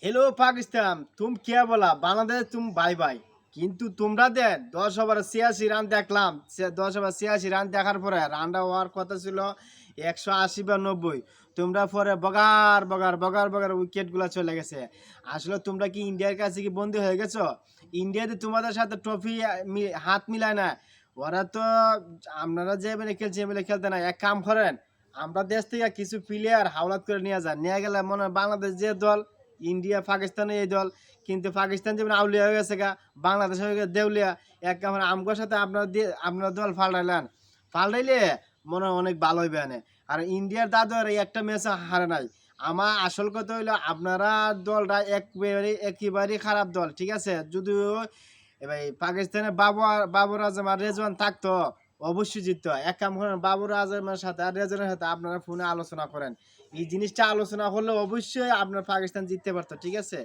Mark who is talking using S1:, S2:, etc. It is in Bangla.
S1: हेलो पाकिस्तान, तुम क्या बोला बांग्लादेश तुम बाई बाई। কিন্তু তোমরা দে 10 ওভারে 86 রান দেখলাম। 10 ওভার 86 রান দেখার পরে রানটা হওয়ার কথা ছিল 180 বা 90। তোমরা পরে বগার বগার বগার বগার উইকেটগুলো চলে গেছে। আসলে তোমরা কি ইন্ডিয়ার কাছে কি বন্দী হয়ে গেছো? ইন্ডিয়াতে তোমাদের সাথে ট্রফি হাত মিলায় না। ওরা তো আপনারা যে এমএলএ খেলছে এমএলএ খেলতে না, এক কাম করেন, আমরা দেশ থেকে কিছু প্লেয়ার হাওলাত করে নিয়ে যান, নিয়ে গেলে মনে হয় বাংলাদেশ যে দল, ইন্ডিয়া পাকিস্তানে এই দল, কিন্তু পাকিস্তান যেমন আউলিয়া হয়ে গেছে গা, বাংলাদেশ হয়ে গেছে দেউলিয়া। এক কামড় আমগোর সাথে আপনার দল ফাল্টাইলেন, ফাল্টাইলে মনে হয় অনেক ভালো হইবে আনে। আর ইন্ডিয়ার দাদু আর একটা ম্যাচ হারে নাই। আমার আসল কথা হইলো আপনারা দলটা একেবারেই খারাপ দল, ঠিক আছে? যদিও এবার পাকিস্তানের বাবর আজম আর রেজওয়ান থাকতো, অবশ্যই জিততো। এক কাম করেন, বাবর আজমের সাথে আর রেজওয়ানের সাথে আপনারা ফোনে আলোচনা করেন, এই জিনিসটা আলোচনা করলে অবশ্যই আপনার পাকিস্তান জিততে পারতো, ঠিক আছে?